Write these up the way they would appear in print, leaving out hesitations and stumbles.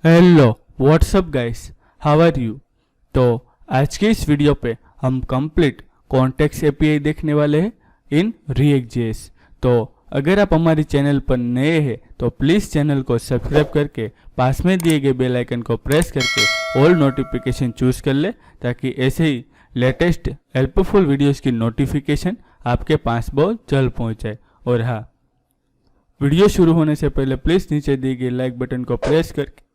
Hello what's up guys, how are you. तो आज के इस वीडियो पे हम कंप्लीट कॉन्टेक्स्ट एपीआई देखने वाले हैं इन React.js। तो अगर आप हमारे चैनल पर नए हैं तो प्लीज़ चैनल को सब्सक्राइब करके पास में दिए गए बेल आइकन को प्रेस करके ऑल नोटिफिकेशन चूज कर ले, ताकि ऐसे ही लेटेस्ट हेल्पफुल वीडियोस की नोटिफिकेशन आपके पास बहुत जल्द पहुंच जाए। और हाँ, वीडियो शुरू होने से पहले प्लीज़ नीचे दिए गए लाइक बटन को प्रेस करके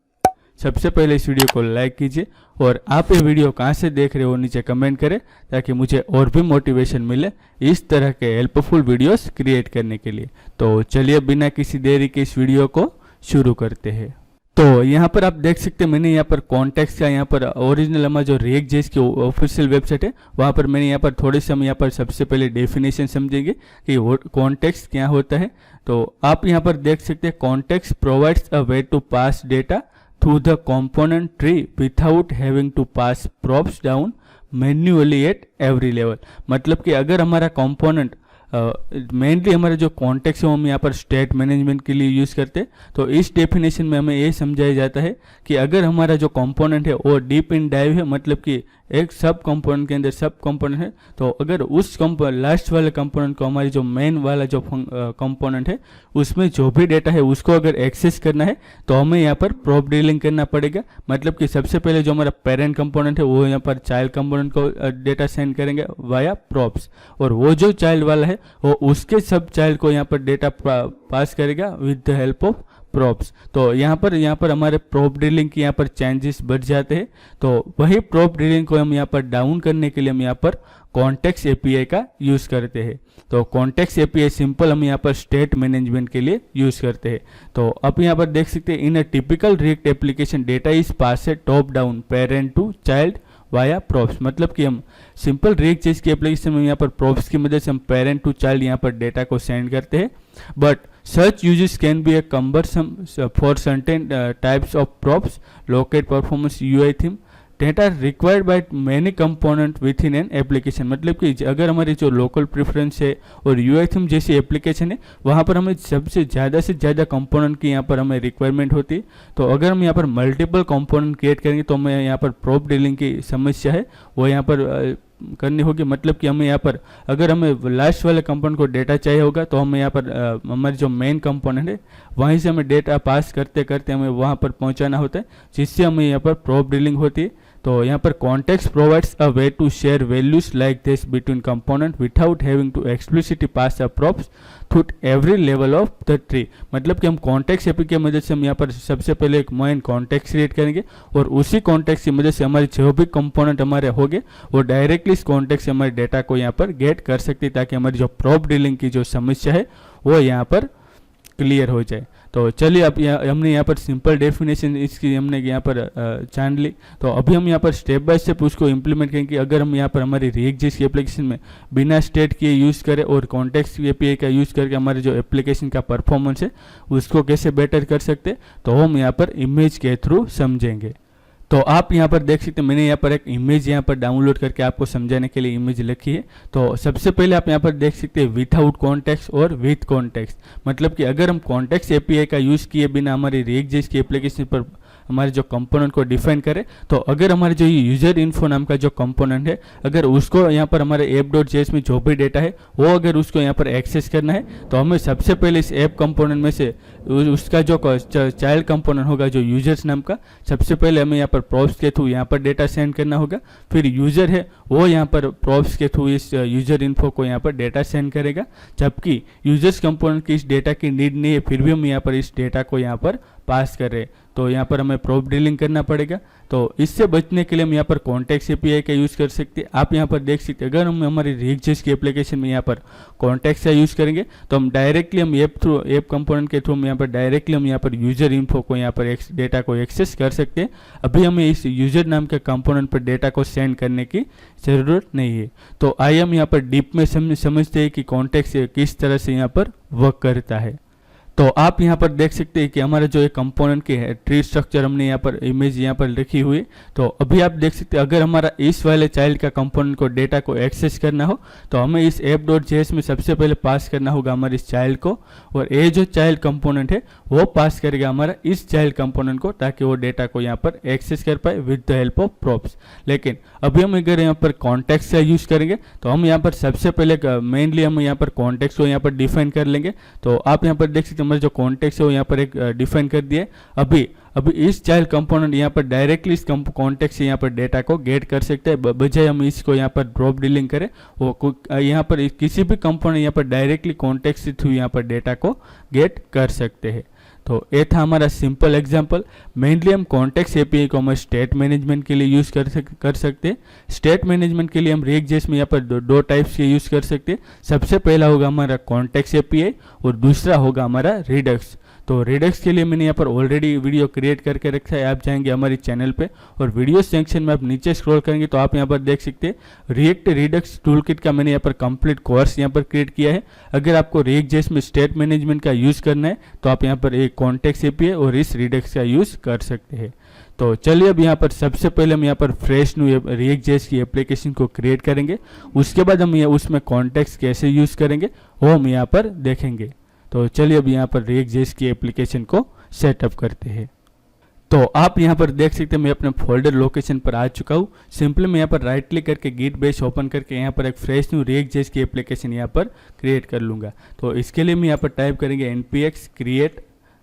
सबसे पहले इस वीडियो को लाइक कीजिए, और आप ये वीडियो कहाँ से देख रहे हो नीचे कमेंट करें, ताकि मुझे और भी मोटिवेशन मिले इस तरह के हेल्पफुल वीडियोस क्रिएट करने के लिए। तो चलिए बिना किसी देरी के इस वीडियो को शुरू करते हैं। तो यहाँ पर आप देख सकते हैं, मैंने यहाँ पर कॉन्टेक्स्ट का यहाँ पर ओरिजिनल हमारा जो React.js की ऑफिशियल वेबसाइट है वहाँ पर मैंने यहाँ पर थोड़े से हम यहाँ पर सबसे पहले डेफिनेशन समझेंगे कि कॉन्टेक्स्ट क्या होता है। तो आप यहाँ पर देख सकते हैं, context provides a way to pass data through the component tree without having to pass props down manually at every level। मतलब कि अगर हमारा कंपोनेंट मेनली हमारा जो कॉन्टेक्स्ट है हम यहाँ पर स्टेट मैनेजमेंट के लिए यूज़ करते हैं। तो इस डेफिनेशन में हमें ये समझाया जाता है कि अगर हमारा जो कंपोनेंट है वो डीप इन डाइव है, मतलब कि एक सब कंपोनेंट के अंदर सब कंपोनेंट है, तो अगर उस लास्ट वाले कंपोनेंट को हमारी जो मेन वाला जो कंपोनेंट है उसमें जो भी डेटा है उसको अगर एक्सेस करना है तो हमें यहाँ पर प्रॉप डीलिंग करना पड़ेगा। मतलब कि सबसे पहले जो हमारा पेरेंट कंपोनेंट है वो यहाँ पर चाइल्ड कंपोनेंट को डेटा सेंड करेंगे वाया प्रॉप्स, और वो जो चाइल्ड वाला है वो उसके सब चाइल्ड को यहाँ पर डेटा पास करेगा with the help of props. तो यहाँ पर हमारे प्रॉप डीलिंग की यहाँ पर चेंजेस बढ़ जाते हैं। तो वही प्रॉप डीलिंग को हम यहाँ पर डाउन करने के लिए हम यहाँ पर कॉन्टेक्स्ट एपीआई का यूज़ करते हैं। तो कॉन्टेक्स्ट एपीआई सिंपल हम यहाँ पर स्टेट मैनेजमेंट के लिए यूज़ करते हैं। तो आप यहाँ पर देख सकते हैं, in a typical react application data is pass top down parent to child via props. मतलब कि हम सिंपल React.js की एप्लीकेशन में यहाँ पर प्रॉप्स की मदद से हम पेरेंट टू चाइल्ड यहाँ पर डेटा को सेंड करते हैं। But such uses can be a cumbersome for certain types of props, locate performance UI theme that are required by many component within an application। मतलब कि अगर हमारी जो लोकल प्रेफरेंस है और UI थीम जैसी एप्लीकेशन है वहाँ पर हमें सबसे ज़्यादा से ज़्यादा कंपोनेंट की यहाँ पर हमें रिक्वायरमेंट होती है। तो अगर हम यहाँ पर मल्टीपल कंपोनेंट क्रिएट करेंगे तो हमें यहाँ पर प्रॉप डीलिंग की समस्या है वो यहाँ पर करनी होगी। मतलब कि हमें यहाँ पर अगर हमें लास्ट वाले कंपोनेंट को डेटा चाहिए होगा तो हमें यहाँ पर हमारी जो मेन कंपोनेंट है वहीं से हमें डेटा पास करते करते हमें वहाँ पर पहुँचाना होता है, जिससे हमें यहाँ पर प्रॉप डीलिंग होती है। तो यहाँ पर context provides a way to share values like this between component without having to explicitly pass a props through every level of the tree. मतलब कि हम कॉन्टेक्स्ट एपी की मदद से हम यहाँ पर सबसे पहले एक मेन कॉन्टेक्स्ट क्रिएट करेंगे, और उसी कॉन्टेक्स्ट की मदद से हमारे जो भी कंपोनेंट हमारे होंगे वो डायरेक्टली इस कॉन्टेक्स्ट से हमारे डेटा को यहाँ पर गेट कर सकते हैं, ताकि हमारी जो प्रॉप डीलिंग की जो समस्या है वो यहाँ पर क्लियर हो जाए। तो चलिए अब हमने यहाँ पर सिंपल डेफिनेशन इसकी हमने यहाँ पर जान ली। तो अभी हम यहाँ पर स्टेप बाय स्टेप उसको इम्प्लीमेंट करेंगे। अगर हम यहाँ पर हमारी React.js की एप्लीकेशन में बिना स्टेट के यूज़ करें और कॉन्टेक्स्ट एपीआई का यूज़ करके हमारे जो एप्लीकेशन का परफॉर्मेंस है उसको कैसे बेटर कर सकते, तो हम यहाँ पर इमेज के थ्रू समझेंगे। तो आप यहाँ पर देख सकते हैं, मैंने यहाँ पर एक इमेज यहाँ पर डाउनलोड करके आपको समझाने के लिए इमेज लिखी है। तो सबसे पहले आप यहाँ पर देख सकते हैं विदाउट कॉन्टेक्स्ट और विथ कॉन्टेक्स्ट। मतलब कि अगर हम कॉन्टेक्स्ट एपीआई का यूज़ किए बिना हमारी React.js की एप्लीकेशन पर हमारे जो कंपोनेंट को डिफाइन करें, तो अगर हमारे जो यूजर इन्फो नाम का जो कंपोनेंट है अगर उसको यहाँ पर हमारे app.js में जो भी डेटा है वो अगर उसको यहाँ पर एक्सेस करना है तो हमें सबसे पहले इस ऐप कंपोनेंट में से उसका जो चाइल्ड कंपोनेंट होगा जो यूजर्स नाम का, सबसे पहले हमें यहाँ पर प्रॉप्स के थ्रू यहाँ पर डेटा सेंड करना होगा। फिर यूजर है वो यहाँ पर प्रॉप्स के थ्रू इस यूजर इन्फो को यहाँ पर डेटा सेंड करेगा, जबकि यूजर्स कंपोनेंट की इस डेटा की नीड नहीं है, फिर भी हम यहाँ पर इस डेटा को यहाँ पर पास कर रहे हैं। तो यहाँ पर हमें प्रॉप डीलिंग करना पड़ेगा। तो इससे बचने के लिए हम यहाँ पर कॉन्टेक्स्ट एपीआई का यूज़ कर सकते हैं। आप यहाँ पर देख सकते हैं, अगर हम हमारी React.js की एप्लीकेशन में यहाँ पर कॉन्टेक्स्ट का यूज़ करेंगे तो हम डायरेक्टली हम ऐप कंपोनेंट के थ्रू हम यहाँ पर डायरेक्टली हम यहाँ पर यूजर इन्फो को यहाँ पर डेटा को एक्सेस कर सकते हैं। अभी हमें इस यूजर नाम के कंपोनेंट पर डेटा को सेंड करने की ज़रूरत नहीं है। तो हम यहाँ पर डीप में समझते हैं कि कॉन्टेक्स्ट किस तरह से यहाँ पर वर्क करता है। तो आप यहाँ पर देख सकते हैं कि हमारा जो एक कंपोनेंट की है ट्री स्ट्रक्चर हमने यहाँ पर इमेज यहाँ पर लिखी हुई है। तो अभी आप देख सकते हैं अगर हमारा इस वाले चाइल्ड का कंपोनेंट को डेटा को एक्सेस करना हो तो हमें इस app.js में सबसे पहले पास करना होगा हमारे इस चाइल्ड को, और ये जो चाइल्ड कंपोनेंट है वो पास करेगा हमारा इस चाइल्ड कंपोनेंट को, ताकि वो डेटा को यहाँ पर एक्सेस कर पाए with the help of props. लेकिन अभी हम अगर यहाँ पर कॉन्टेक्स्ट का यूज़ करेंगे तो हम यहाँ पर सबसे पहले मेनली हम यहाँ पर कॉन्टेक्स्ट को यहाँ पर डिफाइन कर लेंगे। तो आप यहाँ पर देख सकते हैं हमारा जो कॉन्टेक्स्ट है वो यहाँ पर एक डिफाइन कर दिया है। अभी इस चाइल्ड कंपोनेंट यहाँ पर डायरेक्टली इस कॉन्टेक्स्ट से यहाँ पर डेटा को गेट कर सकते हैं, बजाय हम इसको यहाँ पर ड्रॉप डीलिंग करें। वो यहाँ पर किसी भी कंपोनेंट यहाँ पर डायरेक्टली कॉन्टेक्स्ट के थ्रू यहाँ पर डेटा को गेट कर सकते हैं। तो ये था हमारा सिंपल एग्जांपल। मेनली हम कॉन्टेक्स्ट एपीआई को हम स्टेट मैनेजमेंट के लिए यूज़ कर सकते हैं। स्टेट मैनेजमेंट के लिए हम React.js में यहाँ पर दो टाइप्स के यूज़ कर सकते हैं। सबसे पहला होगा हमारा कॉन्टेक्स्ट एपीआई और दूसरा होगा हमारा रिडक्स। तो रिडक्स के लिए मैंने यहाँ पर ऑलरेडी वीडियो क्रिएट करके रखा है। आप जाएंगे हमारे चैनल पे और वीडियो सेक्शन में आप नीचे स्क्रॉल करेंगे तो आप यहाँ पर देख सकते हैं रिएक्ट रिडक्स टूलकिट का मैंने यहाँ पर कंप्लीट कोर्स यहाँ पर क्रिएट किया है। अगर आपको React.js में स्टेट मैनेजमेंट का यूज़ करना है तो आप यहाँ पर एक कॉन्टेक्स्ट एपीआई और इस रिडक्स का यूज़ कर सकते हैं। तो चलिए अब यहाँ पर सबसे पहले हम यहाँ पर फ्रेश न्यू React.js की एप्लीकेशन को क्रिएट करेंगे। उसके बाद हम उसमें कॉन्टेक्स्ट कैसे यूज़ करेंगे वो हम यहाँ पर देखेंगे। तो चलिए अब यहाँ पर React.js की एप्लीकेशन को सेटअप करते हैं। तो आप यहाँ पर देख सकते हैं मैं अपने फोल्डर लोकेशन पर आ चुका हूँ। सिंपली मैं यहाँ पर राइट क्लिक करके गिट बेस ओपन करके यहाँ पर एक फ्रेश न्यू React.js की एप्लीकेशन यहाँ पर क्रिएट कर लूँगा। तो इसके लिए मैं यहाँ पर टाइप करेंगे npx create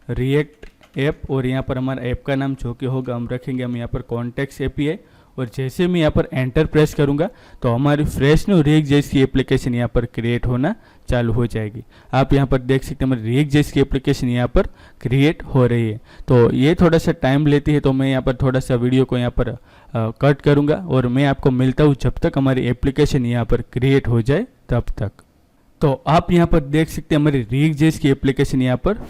react app और यहाँ पर हमारा ऐप का नाम जो कि होगा हम रखेंगे हम यहाँ पर कॉन्टेक्स्ट एपीआई। और जैसे मैं यहाँ पर एंटर प्रेस करूँगा तो हमारी फ्रेश न्यू React.js की एप्लीकेशन यहाँ पर क्रिएट होना चालू हो जाएगी। आप यहाँ पर देख सकते हैं हमारी React.js की एप्लीकेशन यहाँ पर क्रिएट हो रही है। तो ये थोड़ा सा टाइम लेती है, तो मैं यहाँ पर थोड़ा सा वीडियो को यहाँ पर कट करूँगा और मैं आपको मिलता हूँ जब तक हमारी एप्लीकेशन यहाँ पर क्रिएट हो जाए तब तक। तो आप यहाँ पर देख सकते हैं हमारी React.js की एप्लीकेशन यहाँ पर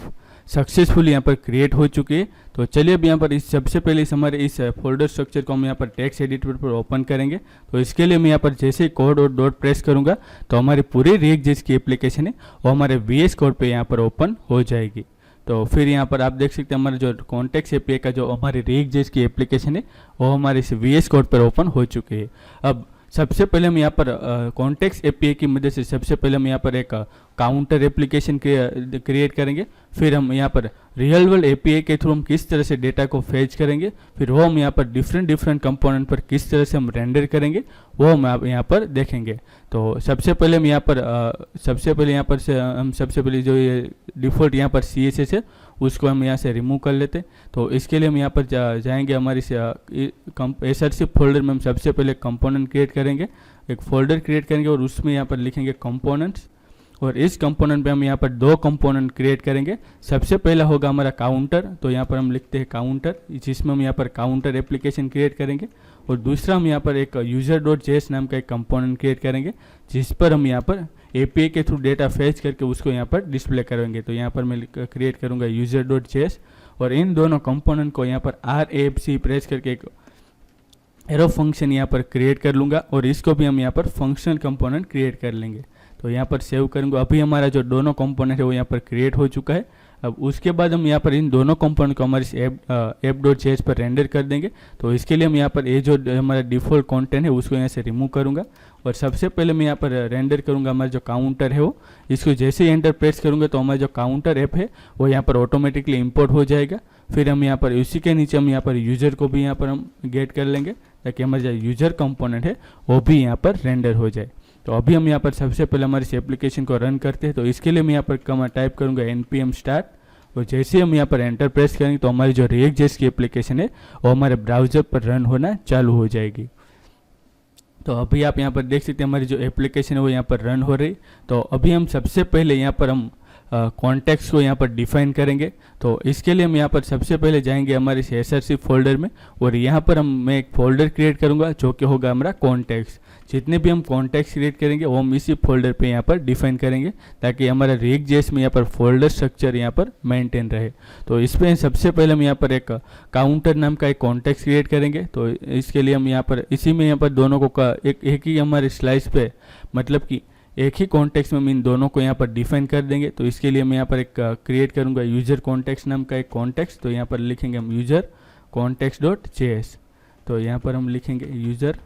सक्सेसफुली यहाँ पर क्रिएट हो चुकी है। तो चलिए अब यहाँ पर इस सबसे पहले हमारे इस फोल्डर स्ट्रक्चर को हम यहाँ पर टेक्स्ट एडिटर पर ओपन करेंगे। तो इसके लिए मैं यहाँ पर जैसे ही कोड और डॉट प्रेस करूँगा तो हमारी पूरी React.js की एप्लीकेशन है वो हमारे VS कोड पे यहाँ पर ओपन हो जाएगी। तो फिर यहाँ पर आप देख सकते हैं हमारे जो कॉन्टेक्स्ट एपीआई का जो हमारी React.js की एप्लीकेशन है वो हमारे इस VS कोड पर ओपन हो चुकी है। अब सबसे पहले हम यहाँ पर कॉन्टेक्स्ट एपीआई की मदद से सबसे पहले हम यहाँ पर एक काउंटर एप्लीकेशन क्रिएट करेंगे। फिर हम यहाँ पर रियल वर्ल्ड एपीआई के थ्रू हम किस तरह से डेटा को फेच करेंगे, फिर वो हम यहाँ पर डिफरेंट कंपोनेंट पर किस तरह से हम रेंडर करेंगे वो हम यहाँ पर देखेंगे। तो सबसे पहले हम यहाँ पर जो ये डिफ़ॉल्ट यहाँ पर CSS है उसको हम यहाँ से रिमूव कर लेते। तो इसके लिए हम यहाँ पर जाएंगे हमारी SRC फोल्डर में हम सबसे पहले कंपोनेंट क्रिएट करेंगे, एक फोल्डर क्रिएट करेंगे और उसमें यहाँ पर लिखेंगे कंपोनेंट्स। और इस कंपोनेंट पे हम यहाँ पर दो कंपोनेंट क्रिएट करेंगे। सबसे पहला होगा हमारा काउंटर, तो यहाँ पर हम लिखते हैं काउंटर, जिसमें हम यहाँ पर काउंटर एप्लीकेशन क्रिएट करेंगे। और दूसरा हम यहाँ पर एक user.js नाम का एक कंपोनेंट क्रिएट करेंगे जिस पर हम यहाँ पर एपीआई के थ्रू डेटा फेच करके उसको यहाँ पर डिस्प्ले करेंगे। तो यहाँ पर मैं क्रिएट करूँगा user.js और इन दोनों कंपोनेंट को यहाँ पर RAFC प्रेस करके एक एरो फंक्शन यहाँ पर क्रिएट कर लूँगा और इसको भी हम यहाँ पर फंक्शनल कंपोनेंट क्रिएट कर लेंगे। तो यहाँ पर सेव करूँगा। अभी हमारा जो दोनों कंपोनेंट है वो यहाँ पर क्रिएट हो चुका है। अब उसके बाद हम यहाँ पर इन दोनों कंपोनेंट को हमारे app.js पर रेंडर कर देंगे। तो इसके लिए हम यहाँ पर ये जो हमारा डिफ़ॉल्ट कंटेंट है उसको यहाँ से रिमूव करूँगा और सबसे पहले मैं यहाँ पर रेंडर करूँगा हमारा जो काउंटर है वो। इसको जैसे ही एंटर प्रेस करूँगा तो हमारा जो काउंटर ऐप है वो यहाँ पर ऑटोमेटिकली इंपोर्ट हो जाएगा। फिर हम यहाँ पर उसी के नीचे हम यहाँ पर यूज़र को भी यहाँ पर हम गेट कर लेंगे ताकि हमारा जो यूज़र कंपोनेंट है वो भी यहाँ पर रेंडर हो जाए। तो अभी हम यहाँ पर सबसे पहले हमारे इस एप्लीकेशन को रन करते हैं। तो इसके लिए मैं यहाँ पर टाइप करूँगा npm start और जैसे हम यहाँ पर एंटर प्रेस करेंगे तो हमारी जो React.js की एप्लीकेशन है वो हमारे ब्राउज़र पर रन होना चालू हो जाएगी। तो अभी आप यहाँ पर देख सकते हैं हमारी जो एप्लीकेशन है वो यहाँ पर रन हो रही। तो अभी हम सबसे पहले यहाँ पर हम कॉन्टेक्स्ट को यहाँ पर डिफाइन करेंगे। तो इसके लिए हम यहाँ पर सबसे पहले जाएंगे हमारे SRC फोल्डर में और यहाँ पर मैं एक फोल्डर क्रिएट करूँगा जो कि होगा हमारा कॉन्टेक्स्ट। जितने भी हम कॉन्टेक्स्ट क्रिएट करेंगे वो हम इसी फोल्डर पे यहाँ पर डिफाइन करेंगे ताकि हमारा React.js में यहाँ पर फोल्डर स्ट्रक्चर यहाँ पर मेंटेन रहे। तो इस पर सबसे पहले हम यहाँ पर एक काउंटर नाम का एक कॉन्टेक्स्ट क्रिएट करेंगे। तो इसके लिए हम यहाँ पर इसी में यहाँ पर दोनों को एक ही हमारे स्लाइस पे मतलब कि एक ही कॉन्टेक्स्ट में हम इन दोनों को यहाँ पर डिफाइन कर देंगे। तो इसके लिए मैं यहाँ पर एक क्रिएट करूँगा यूजर कॉन्टेक्स्ट नाम का एक कॉन्टेक्स्ट। तो यहाँ पर लिखेंगे हम यूजर कॉन्टेक्स्ट डॉट जेएस। तो यहाँ पर हम लिखेंगे यूजर,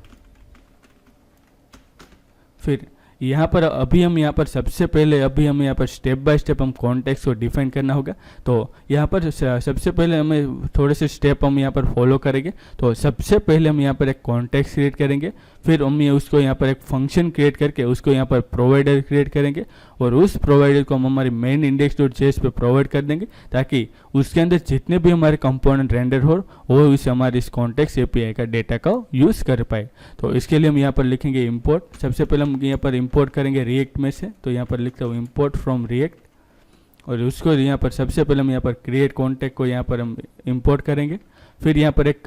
फिर यहाँ पर अभी हम यहाँ पर सबसे पहले अभी हम यहाँ पर स्टेप बाय स्टेप हम कॉन्टेक्स्ट को डिफाइन करना होगा। तो यहाँ पर सबसे पहले हमें थोड़े से स्टेप हम यहाँ पर फॉलो करेंगे। तो सबसे पहले हम यहाँ पर एक कॉन्टेक्स्ट क्रिएट करेंगे, फिर हम ये उसको यहाँ पर एक फंक्शन क्रिएट करके उसको यहाँ पर प्रोवाइडर क्रिएट करेंगे और उस प्रोवाइडर को हम हमारी मेन इंडेक्स डॉट जेएस पे प्रोवाइड कर देंगे ताकि उसके अंदर जितने भी हमारे कंपोनेंट रेंडर हो वो इस हमारे इस कॉन्टेक्स्ट एपीआई का डेटा का यूज़ कर पाए। तो इसके लिए हम यहाँ पर लिखेंगे इंपोर्ट। सबसे पहले हम यहाँ पर इंपोर्ट करेंगे रिएक्ट में से। तो यहाँ पर लिखता हूँ इंपोर्ट फ्रॉम रिएक्ट और उसको यहाँ पर सबसे पहले हम यहाँ पर क्रिएट कॉन्टेक्ट को यहाँ पर हम इंपोर्ट करेंगे। फिर यहाँ पर एक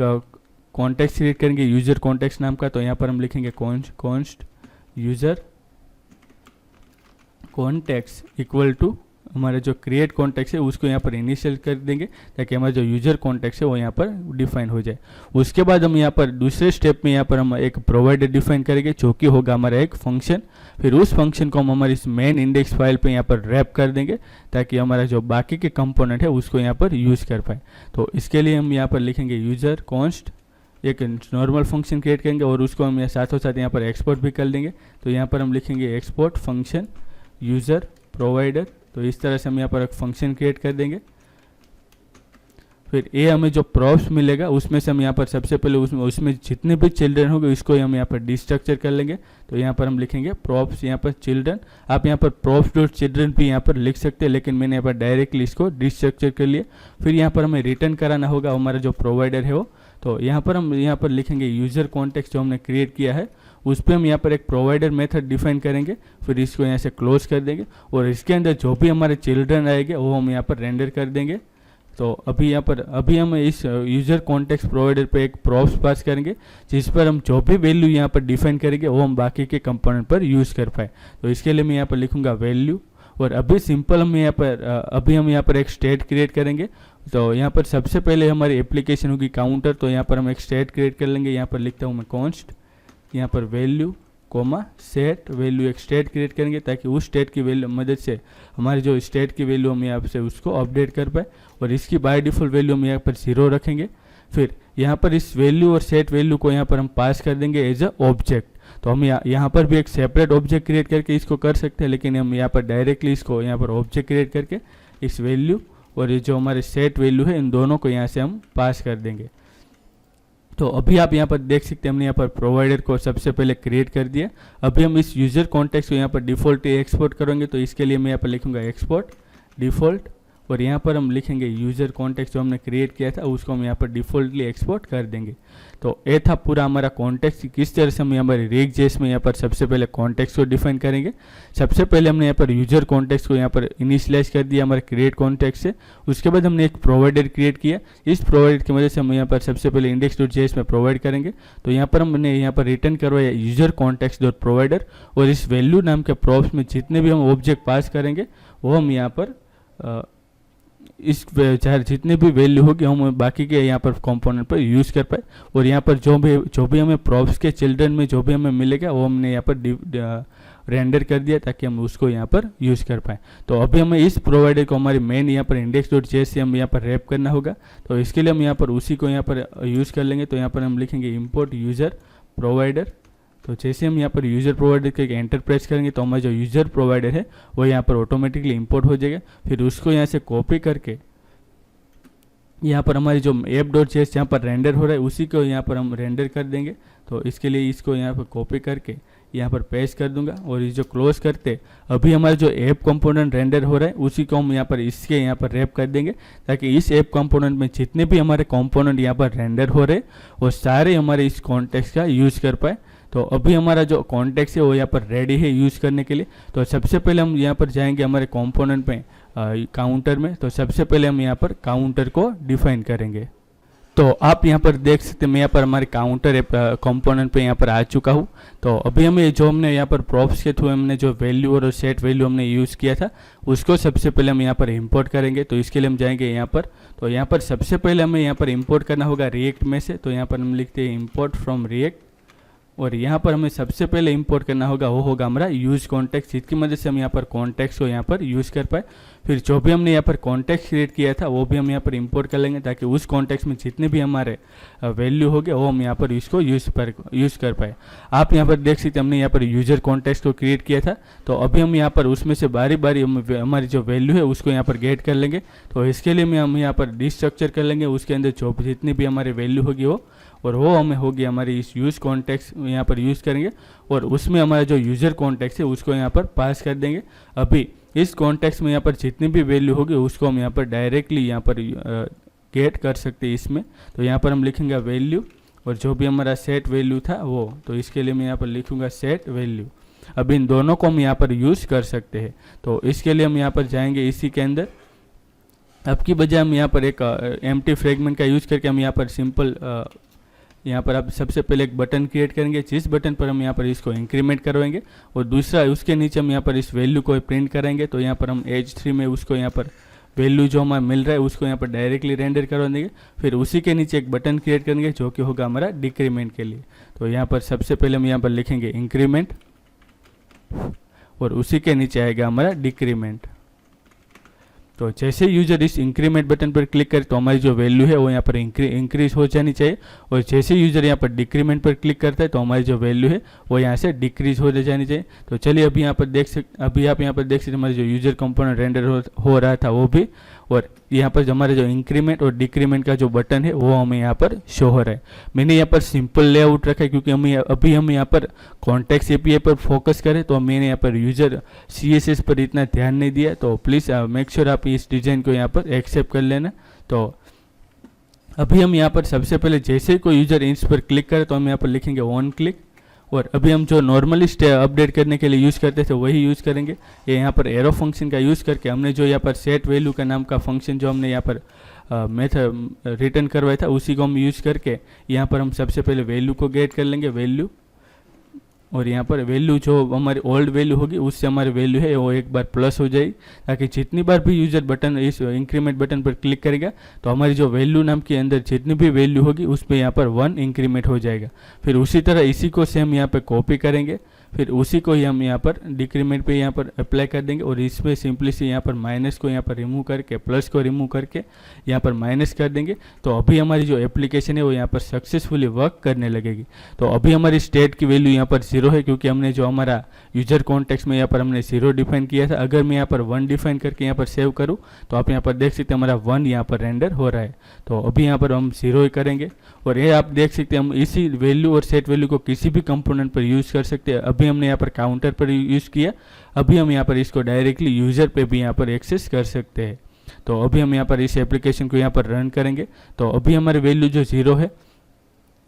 कॉन्टेक्स्ट क्रिएट करेंगे यूजर कॉन्टेक्स्ट नाम का। तो यहाँ पर हम लिखेंगे const user context equal to हमारा जो क्रिएट कॉन्टेक्स्ट है उसको यहाँ पर इनिशियल कर देंगे ताकि हमारा जो यूजर कॉन्टेक्स्ट है वो यहाँ पर डिफाइन हो जाए। उसके बाद हम यहाँ पर दूसरे स्टेप में यहाँ पर हम एक प्रोवाइडर डिफाइन करेंगे जो कि होगा हमारा एक फंक्शन। फिर उस फंक्शन को हम हमारी इस मेन इंडेक्स फाइल पे यहाँ पर रैप कर देंगे ताकि हमारा जो बाकी के कंपोनेंट है उसको यहाँ पर यूज़ कर पाए। तो इसके लिए हम यहाँ पर लिखेंगे यूजर कॉन्स्ट, एक नॉर्मल फंक्शन क्रिएट करेंगे और उसको हम साथों साथ यहाँ पर एक्सपोर्ट भी कर देंगे। तो यहाँ पर हम लिखेंगे एक्सपोर्ट फंक्शन यूज़र प्रोवाइडर। तो इस तरह से हम यहाँ पर एक फंक्शन क्रिएट कर देंगे। फिर ये हमें जो प्रॉप्स मिलेगा उसमें से हम यहाँ पर सबसे पहले उसमें जितने भी चिल्ड्रन होंगे इसको हम यहाँ पर डिस्ट्रक्चर कर लेंगे। तो यहाँ पर हम लिखेंगे प्रॉप्स यहाँ पर चिल्ड्रन। आप यहाँ पर प्रॉप्स डॉट चिल्ड्रन भी यहाँ पर लिख सकते हैं, लेकिन मैंने यहाँ पर डायरेक्टली इसको डिस्ट्रक्चर कर लिया। फिर यहाँ पर हमें रिटर्न कराना होगा हमारा जो प्रोवाइडर है वो। तो यहाँ पर हम यहाँ पर लिखेंगे यूजर कॉन्टेक्स्ट जो हमने क्रिएट किया है उस पर हम यहाँ पर एक प्रोवाइडर मेथड डिफाइन करेंगे। फिर इसको यहाँ से क्लोज कर देंगे और इसके अंदर जो भी हमारे चिल्ड्रन आएंगे वो हम यहाँ पर रेंडर कर देंगे। तो अभी हम इस यूजर कॉन्टेक्स्ट प्रोवाइडर पे एक प्रॉप्स पास करेंगे जिस पर हम जो भी वैल्यू यहाँ पर डिफाइन करेंगे वो हम बाकी के कंपोनेंट पर यूज़ कर पाए। तो इसके लिए मैं यहाँ पर लिखूंगा वैल्यू और अभी सिंपल हम यहाँ पर एक स्टेट क्रिएट करेंगे। तो यहाँ पर सबसे पहले हमारी एप्लीकेशन होगी काउंटर। तो यहाँ पर हम एक स्टेट क्रिएट कर लेंगे। यहाँ पर लिखता हूँ मैं कॉन्स्ट, यहाँ पर वैल्यू कोमा सेट वैल्यू, एक स्टेट क्रिएट करेंगे ताकि उस स्टेट की वैल्यू मदद से हमारी जो स्टेट की वैल्यू हम यहाँ से उसको अपडेट कर पाए और इसकी बाय डिफ़ॉल्ट वैल्यू हम यहाँ पर 0 रखेंगे। फिर यहाँ पर इस वैल्यू और सेट वैल्यू को यहाँ पर हम पास कर देंगे एज अ ऑब्जेक्ट। तो हम यहाँ पर भी एक सेपरेट ऑब्जेक्ट क्रिएट करके इसको कर सकते हैं, लेकिन हम यहाँ पर डायरेक्टली इसको यहाँ पर ऑब्जेक्ट क्रिएट करके इस वैल्यू और ये जो हमारे सेट वैल्यू है इन दोनों को यहाँ से हम पास कर देंगे। तो अभी आप यहाँ पर देख सकते हैं हमने यहाँ पर प्रोवाइडर को सबसे पहले क्रिएट कर दिया। अभी हम इस यूजर कॉन्टेक्स्ट को यहाँ पर डिफ़ॉल्ट एक्सपोर्ट करेंगे। तो इसके लिए मैं यहाँ पर लिखूंगा एक्सपोर्ट डिफ़ॉल्ट और यहाँ पर हम लिखेंगे यूजर कॉन्टेक्स्ट जो हमने क्रिएट किया था उसको हम यहाँ पर डिफ़ॉल्टली एक्सपोर्ट कर देंगे। तो ये था पूरा हमारा कॉन्टेक्स्ट, किस तरह से हम हमारे रिएक्ट जेएस में यहाँ पर सबसे पहले कॉन्टेक्स्ट को डिफाइन करेंगे। सबसे पहले हमने यहाँ पर यूजर कॉन्टेक्स्ट को यहाँ पर इनिशियलाइज कर दिया हमारे क्रिएट कॉन्टेक्स्ट से। उसके बाद हमने एक प्रोवाइडर क्रिएट किया। इस प्रोवाइडर की मदद से हम यहाँ पर सबसे पहले इंडेक्स डॉट जेएस में प्रोवाइड करेंगे। तो यहाँ पर हमने यहाँ पर रिटर्न करवाया यूजर कॉन्टेक्स्ट डॉट प्रोवाइडर और इस वैल्यू नाम के प्रॉप्स में जितने भी हम ऑब्जेक्ट पास करेंगे वो हम यहाँ पर इस चाहे जितने भी वैल्यू होगी हम बाकी के यहाँ पर कंपोनेंट पर यूज़ कर पाए। और यहाँ पर जो भी हमें प्रॉप्स के चिल्ड्रन में जो भी हमें मिलेगा वो हमने यहाँ पर रेंडर कर दिया ताकि हम उसको यहाँ पर यूज़ कर पाए। तो अभी हमें इस प्रोवाइडर को हमारी मेन यहाँ पर इंडेक्स डॉट जेएस से हम यहाँ पर रैप करना होगा। तो इसके लिए हम यहाँ पर उसी को यहाँ पर यूज़ कर लेंगे। तो यहाँ पर हम लिखेंगे इंपोर्ट यूज़र प्रोवाइडर। तो जैसे हम यहाँ पर यूज़र प्रोवाइडर के एंटर प्रेस करेंगे तो हमारा जो यूज़र प्रोवाइडर है वो यहाँ पर ऑटोमेटिकली इंपोर्ट हो जाएगा। फिर उसको यहाँ से कॉपी करके यहाँ पर हमारी जो ऐप डॉट जेएस यहाँ पर रेंडर हो रहा है उसी को यहाँ पर हम रेंडर कर देंगे। तो इसके लिए इसको यहाँ पर कॉपी करके यहाँ पर पेस्ट कर दूंगा और ये जो क्लोज करते अभी हमारा जो ऐप कंपोनेंट रेंडर हो रहा है उसी को हम यहाँ पर इसके यहाँ पर रैप कर देंगे ताकि इस ऐप कंपोनेंट में जितने भी हमारे कंपोनेंट यहाँ पर रेंडर हो रहे वो सारे हमारे इस कॉन्टेक्स्ट का यूज़ कर पाए। तो अभी हमारा जो कॉन्टेक्स्ट है वो यहाँ पर रेडी है यूज़ करने के लिए। तो सबसे पहले हम यहाँ पर जाएंगे हमारे कंपोनेंट में काउंटर में। तो सबसे पहले हम यहाँ पर काउंटर को डिफाइन करेंगे। तो आप यहाँ पर देख सकते हैं मैं यहाँ पर हमारे काउंटर कंपोनेंट पे यहाँ पर आ चुका हूँ। तो अभी हमें जो हमने यहाँ पर प्रॉप्स के थ्रू हमने जो वैल्यू और सेट वैल्यू हमने यूज़ किया था उसको सबसे पहले हम यहाँ पर इंपोर्ट करेंगे। तो इसके लिए हम जाएंगे यहाँ पर। तो यहाँ पर सबसे पहले हमें यहाँ पर इंपोर्ट करना होगा रिएक्ट में से। तो यहाँ पर हम लिखते हैं इंपोर्ट फ्रॉम रिएक्ट और यहाँ पर हमें सबसे पहले इंपोर्ट करना होगा वो होगा हमारा यूज कॉन्टेक्स्ट, जिसकी मदद से हम यहाँ पर कॉन्टेक्स्ट को यहाँ पर यूज़ कर पाए। फिर जो भी हमने यहाँ पर कॉन्टेक्स्ट क्रिएट किया था वो भी हम यहाँ पर इंपोर्ट कर लेंगे, ताकि उस कॉन्टेक्स्ट में जितने भी हमारे वैल्यू हो गए वो हम यहाँ पर इसको यूज़ कर पाए। आप यहाँ पर देख सकते हमने यहाँ पर यूजर कॉन्टेक्स्ट को क्रिएट किया था, तो अभी हम यहाँ पर उसमें से बारी बारी हमारी जो वैल्यू है उसको यहाँ पर गेट कर लेंगे। तो इसके लिए हम यहाँ पर डिस्ट्रक्चर कर लेंगे, उसके अंदर जो जितनी भी हमारी वैल्यू होगी वो, और वो हमें होगी हमारी इस यूज़ कॉन्टेक्स्ट यहाँ पर यूज़ करेंगे, और उसमें हमारा जो यूज़र कॉन्टेक्स्ट है उसको यहाँ पर पास कर देंगे। अभी इस कॉन्टेक्स्ट में यहाँ पर जितनी भी वैल्यू होगी उसको हम यहाँ पर डायरेक्टली यहाँ पर गेट कर सकते हैं इसमें। तो यहाँ पर हम लिखेंगे वैल्यू, और जो भी हमारा सेट वैल्यू था वो, तो इसके लिए मैं यहाँ पर लिखूँगा सेट वैल्यू। अब इन दोनों को हम यहाँ पर यूज़ कर सकते हैं। तो इसके लिए हम यहाँ पर जाएंगे इसी के अंदर। अब की बजाय हम यहाँ पर एक एम्प्टी फ्रेगमेंट का यूज़ करके हम यहाँ पर सिंपल यहाँ पर आप सबसे पहले एक बटन क्रिएट करेंगे, जिस बटन पर हम यहाँ पर इसको इंक्रीमेंट करवाएंगे, और दूसरा उसके नीचे हम यहाँ पर इस वैल्यू को प्रिंट करेंगे। तो यहाँ पर हम H3 में उसको यहाँ पर वैल्यू जो हमारा मिल रहा है उसको यहाँ पर डायरेक्टली रेंडर करवा देंगे। फिर उसी के नीचे एक बटन क्रिएट करेंगे जो कि होगा हमारा डिक्रीमेंट के लिए। तो यहाँ पर सबसे पहले हम यहाँ पर लिखेंगे इंक्रीमेंट, और उसी के नीचे आएगा हमारा डिक्रीमेंट। तो जैसे यूजर इस इंक्रीमेंट बटन पर क्लिक करे तो हमारी जो वैल्यू है वो यहाँ पर इंक्रीज हो जानी चाहिए, और जैसे यूजर यहाँ पर डिक्रीमेंट पर क्लिक करता है तो हमारी जो वैल्यू है वो यहाँ से डिक्रीज हो जानी चाहिए। तो चलिए अभी यहाँ पर अभी आप यहाँ पर देख सकते हमारे जो यूजर कंपोनेंट रेंडर हो रहा था वो भी, और यहाँ पर हमारे जो इंक्रीमेंट और डिक्रीमेंट का जो बटन है वो हमें यहाँ पर शो हो रहा है। मैंने यहाँ पर सिंपल लेआउट रखा है क्योंकि हम यहाँ पर कॉन्टेक्स्ट एपीआई पर फोकस करें, तो मैंने यहाँ पर यूजर CSS पर इतना ध्यान नहीं दिया। तो प्लीज़ मेक श्योर आप इस डिज़ाइन को यहाँ पर एक्सेप्ट कर लेना। तो अभी हम यहाँ पर सबसे पहले जैसे ही कोई यूजर इस पर क्लिक करे तो हम यहाँ पर लिखेंगे ऑन क्लिक, और अभी हम जो नॉर्मली अपडेट करने के लिए यूज़ करते थे वही यूज़ करेंगे। ये यहाँ पर एरो फंक्शन का यूज़ करके हमने जो यहाँ पर सेट वैल्यू का नाम का फंक्शन जो हमने यहाँ पर मेथड रिटर्न करवाया था उसी को हम यूज़ करके यहाँ पर हम सबसे पहले वैल्यू को गेट कर लेंगे वैल्यू, और यहाँ पर वैल्यू जो हमारी ओल्ड वैल्यू होगी उससे हमारी वैल्यू है वो एक बार प्लस हो जाएगी, ताकि जितनी बार भी यूजर बटन इस इंक्रीमेंट बटन पर क्लिक करेगा तो हमारी जो वैल्यू नाम के अंदर जितनी भी वैल्यू होगी उस पर यहाँ पर 1 इंक्रीमेंट हो जाएगा। फिर उसी तरह इसी को सेम यहाँ पर कॉपी करेंगे, फिर उसी को ही हम यहाँ पर डिक्रीमेंट पे यहाँ पर अप्लाई कर देंगे, और इसमें सिंपली से यहाँ पर माइनस को यहाँ पर रिमूव करके प्लस को रिमूव करके यहाँ पर माइनस कर देंगे। तो अभी हमारी जो एप्लीकेशन है वो यहाँ पर सक्सेसफुली वर्क करने लगेगी। तो अभी हमारी स्टेट की वैल्यू यहाँ पर 0 है, क्योंकि हमने जो हमारा यूजर कॉन्टेक्स्ट में यहाँ पर हमने 0 डिफाइन किया था। अगर मैं यहाँ पर 1 डिफाइन करके यहाँ पर सेव करूँ तो आप यहाँ पर देख सकते हैं हमारा 1 यहाँ पर रेंडर हो रहा है। तो अभी यहाँ पर हम 0 ही करेंगे, और ये आप देख सकते हैं हम इसी वैल्यू और सेट वैल्यू को किसी भी कंपोनेंट पर यूज़ कर सकते हैं। अभी हमने यहाँ पर काउंटर पर यूज़ किया, अभी हम यहाँ पर इसको डायरेक्टली यूज़र पे भी यहाँ पर एक्सेस कर सकते हैं। तो अभी हम यहाँ पर इस एप्लीकेशन को यहाँ पर रन करेंगे। तो अभी हमारी वैल्यू जो 0 है,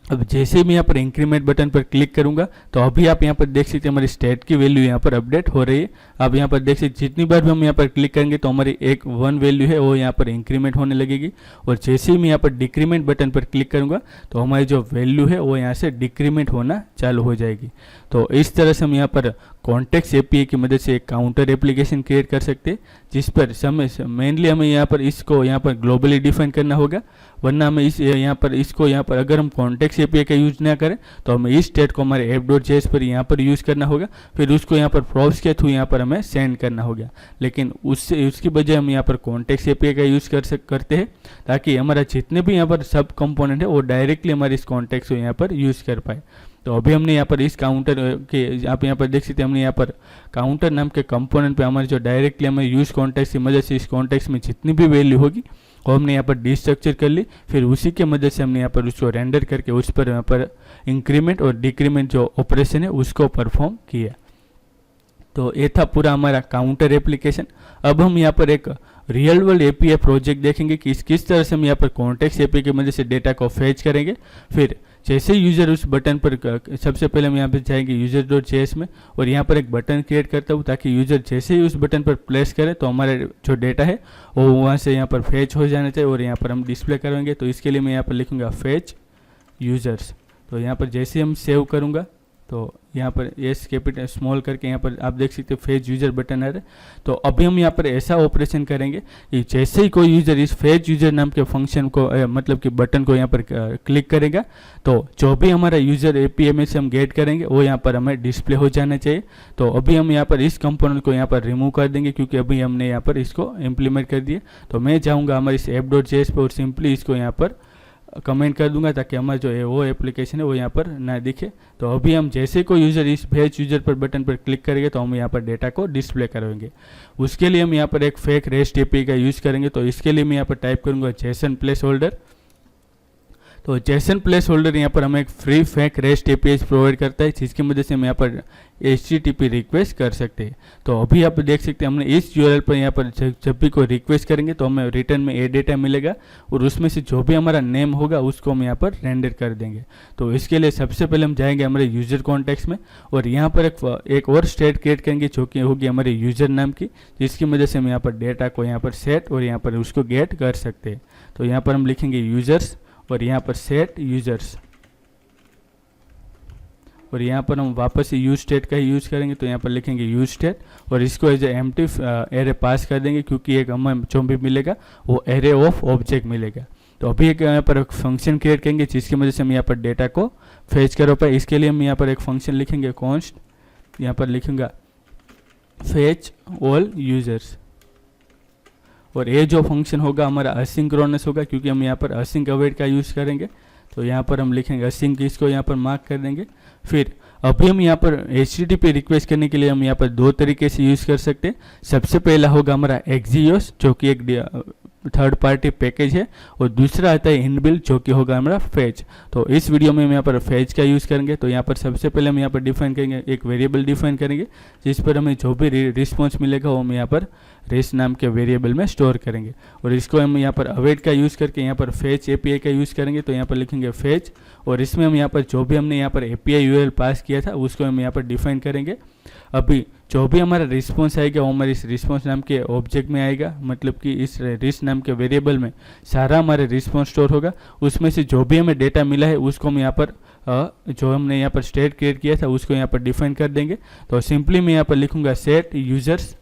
अब जैसे ही मैं यहाँ पर इंक्रीमेंट बटन पर क्लिक करूंगा तो अभी आप यहाँ पर देख सकते हैं हमारी स्टेट की वैल्यू यहाँ पर अपडेट हो रही है। आप यहाँ पर देख सकते जितनी बार भी हम यहाँ पर क्लिक करेंगे तो हमारी 1 वैल्यू है वो यहाँ पर इंक्रीमेंट होने लगेगी, और जैसे ही मैं यहाँ पर डिक्रीमेंट बटन पर क्लिक करूँगा तो हमारी जो वैल्यू है वो यहाँ से डिक्रीमेंट होना चालू हो जाएगी। तो इस तरह से हम यहाँ पर कॉन्टेक्स्ट एपीआई की मदद से एक काउंटर एप्लीकेशन क्रिएट कर सकते हैं, जिस पर मेनली हमें यहाँ पर इसको यहाँ पर ग्लोबली डिफाइन करना होगा, वरना हमें यहाँ पर अगर हम कॉन्टेक्स्ट एपीआई का यूज ना करें तो हमें इस स्टेट को हमारे app.js पर यहाँ पर यूज़ करना होगा, फिर उसको यहाँ पर प्रॉप्स के थ्रू यहाँ पर हमें सेंड करना होगा। लेकिन उसकी बजाय हम यहाँ पर कॉन्टेक्स्ट एपीआई का यूज़ करते हैं, ताकि हमारा जितने भी यहाँ पर सब कंपोनेंट है वो डायरेक्टली हमारे इस कॉन्टेक्स्ट को यहाँ पर यूज़ कर पाए। तो अभी हमने यहाँ पर इस काउंटर के आप यहाँ पर देख सकते हैं हमने यहाँ पर काउंटर नाम के कंपोनेंट पे हमारे जो डायरेक्टली हमें यूज़ कॉन्टेक्स्ट की मदद से इस कॉन्टेक्स्ट में जितनी भी वैल्यू होगी वो हमने यहाँ पर डिस्ट्रक्चर कर ली, फिर उसी के मदद से हमने यहाँ पर उसको रेंडर करके उस पर यहाँ पर इंक्रीमेंट और डिक्रीमेंट जो ऑपरेशन है उसको परफॉर्म किया। तो ये था पूरा हमारा काउंटर एप्लीकेशन। अब हम यहाँ पर एक रियल वर्ल्ड एपीआई प्रोजेक्ट देखेंगे कि किस तरह से हम यहाँ पर कॉन्टेक्स्ट एपीआई की मदद से डेटा को फेच करेंगे। फिर जैसे यूज़र उस बटन पर सबसे पहले हम यहाँ पर जाएंगे user.js में, और यहाँ पर एक बटन क्रिएट करता हूँ ताकि यूज़र जैसे ही उस बटन पर प्लेस करे तो हमारा जो डेटा है वो वहाँ से यहाँ पर फेच हो जाना चाहिए, और यहाँ पर हम डिस्प्ले करेंगे। तो इसके लिए मैं यहाँ पर लिखूँगा फेच यूज़र्स। तो यहाँ पर जैसे हम सेव करूँगा तो यहाँ पर एस कैपिटल स्मॉल करके यहाँ पर आप देख सकते हैं फेज यूजर बटन आ रहा है। तो अभी हम यहाँ पर ऐसा ऑपरेशन करेंगे कि जैसे ही कोई यूजर इस फेज यूजर नाम के फंक्शन को मतलब कि बटन को यहाँ पर क्लिक करेगा तो जो भी हमारा यूजर एपीआई में से हम गेट करेंगे वो यहाँ पर हमें डिस्प्ले हो जाना चाहिए। तो अभी हम यहाँ पर इस कंपोनेंट को यहाँ पर रिमूव कर देंगे क्योंकि अभी हमने यहाँ पर इसको इम्प्लीमेंट कर दिया। तो मैं जाऊँगा हमारे इस app.js पर और सिंपली इसको यहाँ पर कमेंट कर दूंगा ताकि हमारा जो है वो एप्लीकेशन है वो यहाँ पर ना दिखे। तो अभी हम जैसे कोई यूज़र इस फेच यूज़र पर बटन पर क्लिक करेंगे तो हम यहाँ पर डेटा को डिस्प्ले करेंगे। उसके लिए हम यहाँ पर एक फेक रेस्ट एपीआई का यूज़ करेंगे। तो इसके लिए मैं यहाँ पर टाइप करूँगा जेसन प्लेस होल्डर। तो जेसन प्लेस होल्डर यहाँ पर हमें एक free fake rest API provide करता है जिसकी मदद से हम यहाँ पर HTTP रिक्वेस्ट कर सकते हैं। तो अभी आप देख सकते हैं हमने इस URL पर यहाँ पर जब भी कोई रिक्वेस्ट करेंगे तो हमें रिटर्न में ए डेटा मिलेगा और उसमें से जो भी हमारा नेम होगा उसको हम यहाँ पर रेंडर कर देंगे। तो इसके लिए सबसे पहले हम जाएंगे हमारे यूज़र कॉन्टेक्स्ट में और यहाँ पर एक और स्टेट क्रिएट करेंगे जो कि होगी हमारे यूज़र नाम की, जिसकी वजह से हम यहाँ पर डेटा को यहाँ पर सेट और यहाँ पर उसको गेट कर सकते हैं। तो यहाँ पर हम लिखेंगे यूज़र्स और यहाँ पर सेट यूजर्स और यहाँ पर हम वापस से यूज स्टेट का ही यूज़ करेंगे। तो यहाँ पर लिखेंगे यूज स्टेट और इसको एज ए एम्प्टी एरे पास कर देंगे क्योंकि एक हमें जो भी मिलेगा वो एरे ऑफ ऑब्जेक्ट मिलेगा। तो अभी एक यहाँ पर एक फंक्शन क्रिएट करेंगे जिसकी वजह से हम यहाँ पर डेटा को फेच कर पाए। इसके लिए हम यहाँ पर एक फंक्शन लिखेंगे कॉन्स्ट, यहाँ पर लिखूंगा फेच ऑल यूजर्स और ये जो फंक्शन होगा हमारा असिंक्रोनस होगा क्योंकि हम यहाँ पर असिंक अवेट का यूज़ करेंगे। तो यहाँ पर हम लिखेंगे असिंक, इसको यहाँ पर मार्क कर देंगे। फिर अभी हम यहाँ पर HTTP रिक्वेस्ट करने के लिए हम यहाँ पर दो तरीके से यूज़ कर सकते हैं। सबसे पहला होगा हमारा Axios जो कि एक थर्ड पार्टी पैकेज है और दूसरा आता है इनबिल्ट जो कि होगा हमारा फेच। तो इस वीडियो में हम यहाँ पर फेच का यूज़ करेंगे। तो यहाँ पर सबसे पहले हम यहाँ पर डिफाइन करेंगे, एक वेरिएबल डिफाइन करेंगे जिस पर हमें जो भी रिस्पॉन्स मिलेगा वो हम यहाँ पर रेस नाम के वेरिएबल में स्टोर करेंगे और इसको हम यहाँ पर अवेट का यूज़ करके यहाँ पर फेच एपीआई का यूज़ करेंगे। तो यहाँ पर लिखेंगे फेच और इसमें हम यहाँ पर जो भी हमने यहाँ पर एपीआई URL पास किया था उसको हम यहाँ पर डिफाइन करेंगे। अभी जो भी हमारा रिस्पॉन्स आएगा वो हमारे इस रिस्पॉन्स नाम के ऑब्जेक्ट में आएगा, मतलब कि इस रिस नाम के वेरिएबल में सारा हमारे रिस्पॉन्स स्टोर होगा। उसमें से जो भी हमें डेटा मिला है उसको हम यहाँ पर जो हमने यहाँ पर स्टेट क्रिएट किया था उसको यहाँ पर डिफाइन कर देंगे। तो सिंपली मैं यहाँ पर लिखूँगा सेट यूजर्स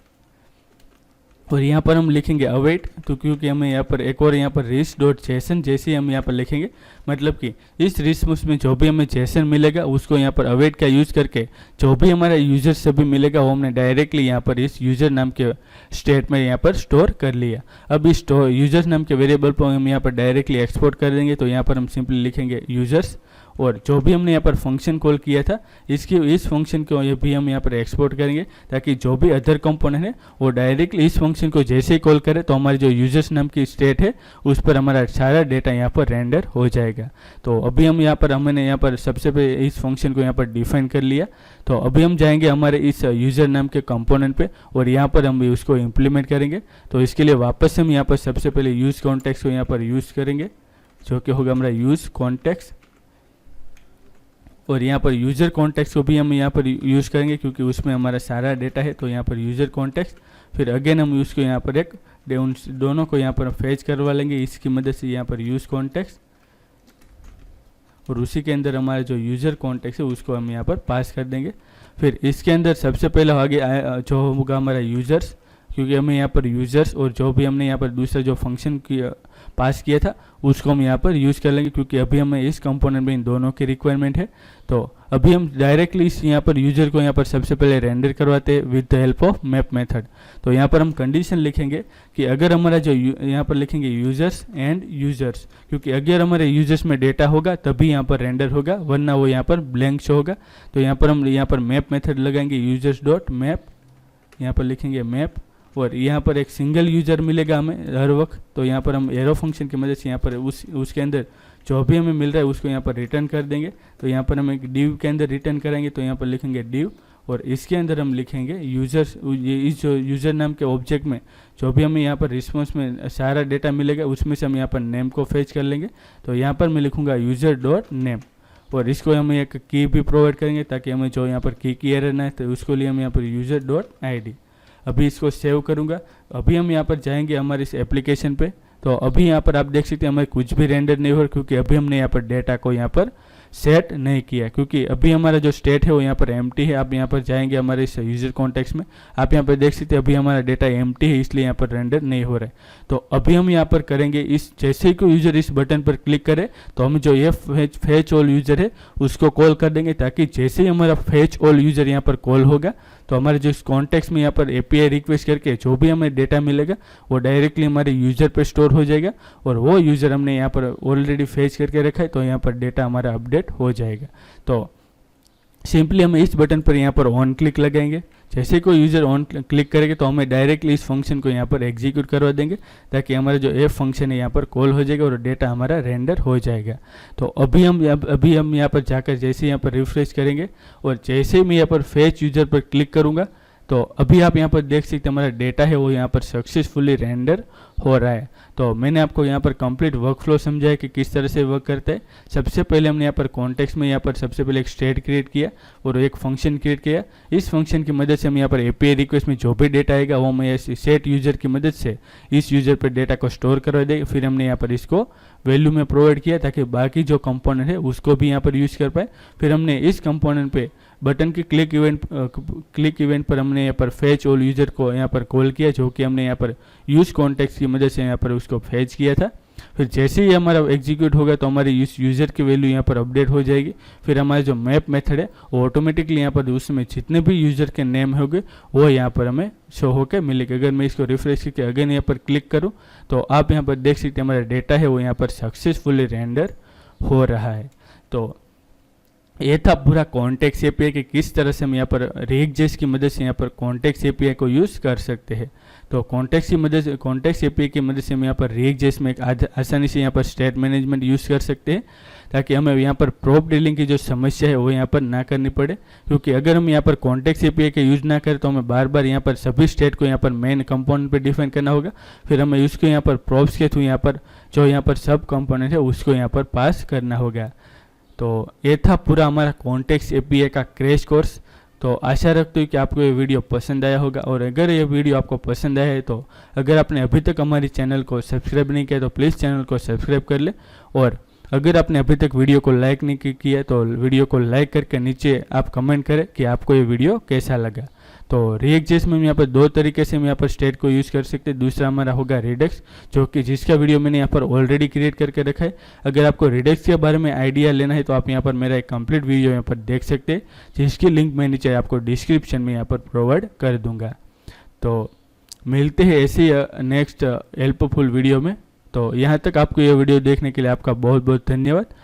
और यहाँ पर हम लिखेंगे अवेट। तो क्योंकि हमें यहाँ पर एक और यहाँ पर ris.json जैसे हम यहाँ पर लिखेंगे, मतलब कि इस रिस्पॉन्स में जो भी हमें जेसन मिलेगा उसको यहाँ पर अवेट का यूज़ करके जो भी हमारा यूजर से भी मिलेगा वो हमने डायरेक्टली यहाँ पर इस यूजर नाम के स्टेट में यहाँ पर स्टोर कर लिया। अब इस यूजर नाम के वेरिएबल पर हम यहाँ पर डायरेक्टली एक्सपोर्ट कर देंगे। तो यहाँ पर हम सिंपली लिखेंगे यूजर्स और जो भी हमने यहाँ पर फंक्शन कॉल किया था इस फंक्शन को ये भी हम यहाँ पर एक्सपोर्ट करेंगे ताकि जो भी अदर कंपोनेंट है वो डायरेक्टली इस फंक्शन को जैसे ही कॉल करे तो हमारी जो यूजर्स नाम की स्टेट है उस पर हमारा सारा डेटा यहाँ पर रेंडर हो जाएगा। तो अभी हम यहाँ पर हमने यहाँ पर सबसे पहले इस फंक्शन को यहाँ पर डिफाइन कर लिया। तो अभी हम जाएंगे हमारे इस यूजर नाम के कंपोनेंट पे और यहाँ पर हम उसको इम्प्लीमेंट करेंगे। तो इसके लिए वापस हम यहाँ पर सबसे पहले यूज कॉन्टेक्स्ट को यहाँ पर यूज़ करेंगे जो कि होगा हमारा यूज कॉन्टेक्स्ट और यहाँ पर यूज़र कॉन्टेक्स्ट को भी हम यहाँ पर यूज़ करेंगे क्योंकि उसमें हमारा सारा डेटा है। तो यहाँ पर यूज़र कॉन्टेक्स्ट फिर अगेन हम उसको यहाँ पर एक उन दोनों को यहाँ पर फेच करवा लेंगे इसकी मदद से यहाँ पर यूज़ कॉन्टेक्स्ट और उसी के अंदर हमारा जो यूज़र कॉन्टेक्स्ट है उसको हम यहाँ पर पास कर देंगे। फिर इसके अंदर सबसे पहले आगे जो होगा हमारा यूज़र्स, क्योंकि हमें यहाँ पर यूज़र्स और जो भी हमने यहाँ पर दूसरा जो फंक्शन पास किया था उसको हम यहाँ पर यूज़ कर लेंगे क्योंकि अभी हमें इस कंपोनेंट में इन दोनों की रिक्वायरमेंट है। तो अभी हम डायरेक्टली इस यहाँ पर यूज़र को यहाँ पर सबसे पहले रेंडर करवाते हैं with the help of map method. तो यहाँ पर हम कंडीशन लिखेंगे कि अगर हमारा जो यहाँ पर लिखेंगे यूजर्स एंड यूजर्स, क्योंकि अगर हमारे यूजर्स में डेटा होगा तभी यहाँ पर रेंडर होगा वरना वो यहाँ पर ब्लैंक शो होगा। तो यहाँ पर हम यहाँ पर मैप मेथड लगाएंगे यूजर्स डॉट मैप, यहाँ पर लिखेंगे मैप और यहाँ पर एक सिंगल यूज़र मिलेगा हमें हर वक्त। तो यहाँ पर हम एरो फंक्शन की मदद से यहाँ पर उसके अंदर जो भी हमें मिल रहा है उसको यहाँ पर रिटर्न कर देंगे। तो यहाँ पर हम एक डिव के अंदर रिटर्न करेंगे। तो यहाँ पर लिखेंगे डिव और इसके अंदर हम लिखेंगे यूजर्स, इस जो यूज़र नाम के ऑब्जेक्ट में जो भी हमें यहाँ पर रिस्पॉन्स में सारा डेटा मिलेगा उसमें से हम यहाँ पर नेम को फेच कर लेंगे। तो यहाँ पर मैं लिखूँगा यूज़र डॉट नेम और इसको हम एक की भी प्रोवाइड करेंगे ताकि हमें जो यहाँ पर की एरर ना है तो उसको लिए हम यहाँ पर यूज़र डॉट ID। अभी इसको सेव करूँगा। अभी हम यहाँ पर जाएंगे हमारे इस एप्लीकेशन पे। तो अभी यहाँ पर आप देख सकते हैं हमें कुछ भी रेंडर नहीं हो रहा क्योंकि अभी हमने यहाँ पर डेटा को यहाँ पर सेट नहीं किया, क्योंकि अभी हमारा जो स्टेट है वो यहाँ पर एम्प्टी है। आप यहाँ पर जाएंगे हमारे इस यूजर कॉन्टेक्स्ट में, आप यहाँ पर देख सकते हैं अभी हमारा डेटा एम्प्टी है, इसलिए यहाँ पर रेंडर नहीं हो रहा है। तो अभी हम यहाँ पर करेंगे, इस जैसे ही कोई यूजर इस बटन पर क्लिक करे तो हम जो ये फेच ऑल यूजर है उसको कॉल कर देंगे, ताकि जैसे ही हमारा फेच ऑल यूजर यहाँ पर कॉल होगा तो हमारे जो इस कॉन्टेक्स्ट में यहाँ पर एपीआई रिक्वेस्ट करके जो भी हमें डेटा मिलेगा वो डायरेक्टली हमारे यूजर पे स्टोर हो जाएगा, और वो यूजर हमने यहाँ पर ऑलरेडी फेच करके रखा है तो यहाँ पर डेटा हमारा अपडेट हो जाएगा। तो सिंपली हमें इस बटन पर यहाँ पर ऑन क्लिक लगाएंगे। जैसे कोई यूजर ऑन क्लिक करेगा तो हमें डायरेक्टली इस फंक्शन को यहाँ पर एग्जीक्यूट करवा देंगे, ताकि हमारा जो एफ फंक्शन है यहाँ पर कॉल हो जाएगा और डेटा हमारा रेंडर हो जाएगा। तो अभी हम यहाँ पर जाकर जैसे यहाँ पर रिफ्रेश करेंगे और जैसे ही मैं यहाँ पर फेच यूजर पर क्लिक करूँगा तो अभी आप यहाँ पर देख सकते हैं हमारा डेटा है वो यहाँ पर सक्सेसफुली रेंडर हो रहा है। तो मैंने आपको यहाँ पर कंप्लीट वर्कफ्लो समझाया कि किस तरह से वर्क करता है। सबसे पहले हमने यहाँ पर कॉन्टेक्स्ट में यहाँ पर सबसे पहले एक स्टेट क्रिएट किया और एक फंक्शन क्रिएट किया। इस फंक्शन की मदद से हम यहाँ पर एपीआई रिक्वेस्ट में जो भी डेटा आएगा वो मैं सेट यूजर की मदद से इस यूजर पर डेटा को स्टोर करवा देगा। फिर हमने यहाँ पर इसको वैल्यू में प्रोवाइड किया ताकि बाकी जो कंपोनेंट है उसको भी यहाँ पर यूज़ कर पाए। फिर हमने इस कंपोनेंट पे बटन की क्लिक इवेंट पर हमने यहाँ पर फेच ऑल यूजर को यहाँ पर कॉल किया, जो कि हमने यहाँ पर यूज कॉन्टेक्स्ट की मदद से यहाँ पर उसको फेच किया था। फिर जैसे ही हमारा एग्जीक्यूट होगा तो हमारी यूजर की वैल्यू यहाँ पर अपडेट हो जाएगी। फिर हमारा जो मैप मेथड है वो ऑटोमेटिकली यहाँ पर उसमें जितने भी यूजर के नेम होंगे वो यहाँ पर हमें शो होकर मिलेगा। अगर मैं इसको रिफ्रेश करके अगेन यहाँ पर क्लिक करूँ तो आप यहाँ पर देख सकते हैं हमारा डेटा है वो यहाँ पर सक्सेसफुली रेंडर हो रहा है। तो ये था पूरा कॉन्टेक्स्ट एपीआई कि किस तरह से हम यहाँ पर रिएक्ट.जेएस की मदद से यहाँ पर कॉन्टेक्स्ट एपीआई को यूज़ कर सकते हैं। तो कॉन्टेक्स्ट एपीआई की मदद से हम यहाँ पर रिएक्ट.जेएस में एक आसानी से यहाँ पर स्टेट मैनेजमेंट यूज़ कर सकते हैं, ताकि हमें यहाँ पर प्रॉप डीलिंग की जो समस्या है वो यहाँ पर ना करनी पड़े। क्योंकि अगर हम यहाँ पर कॉन्टेक्स्ट एपीआई का यूज़ ना करें तो हमें बार बार यहाँ पर सभी स्टेट को यहाँ पर मेन कंपोनेंट पे डिफाइन करना होगा। फिर हमें उसको यहाँ पर प्रॉप्स के थ्रू यहाँ पर जो यहाँ पर सब कंपोनेंट है उसको यहाँ पर पास करना होगा। तो ये था पूरा हमारा कॉन्टेक्स्ट एपीआई का क्रैश कोर्स। तो आशा रखते हो कि आपको ये वीडियो पसंद आया होगा, और अगर ये वीडियो आपको पसंद आया है तो अगर आपने अभी तक हमारी चैनल को सब्सक्राइब नहीं किया तो प्लीज़ चैनल को सब्सक्राइब कर ले, और अगर आपने अभी तक वीडियो को लाइक नहीं किया तो वीडियो को लाइक करके नीचे आप कमेंट करें कि आपको ये वीडियो कैसा लगा। तो रिएक्ट.जेएस में हम यहाँ पर दो तरीके से हम यहाँ पर स्टेट को यूज़ कर सकते हैं। दूसरा हमारा होगा रिडक्स, जो कि जिसका वीडियो मैंने यहाँ पर ऑलरेडी क्रिएट करके रखा है। अगर आपको रिडक्स के बारे में आइडिया लेना है तो आप यहाँ पर मेरा एक कंप्लीट वीडियो यहाँ पर देख सकते हैं, जिसकी लिंक मैं नीचे आपको डिस्क्रिप्शन में यहाँ पर प्रोवाइड कर दूँगा। तो मिलते हैं ऐसे ही नेक्स्ट हेल्पफुल वीडियो में। तो यहाँ तक आपको ये वीडियो देखने के लिए आपका बहुत बहुत धन्यवाद।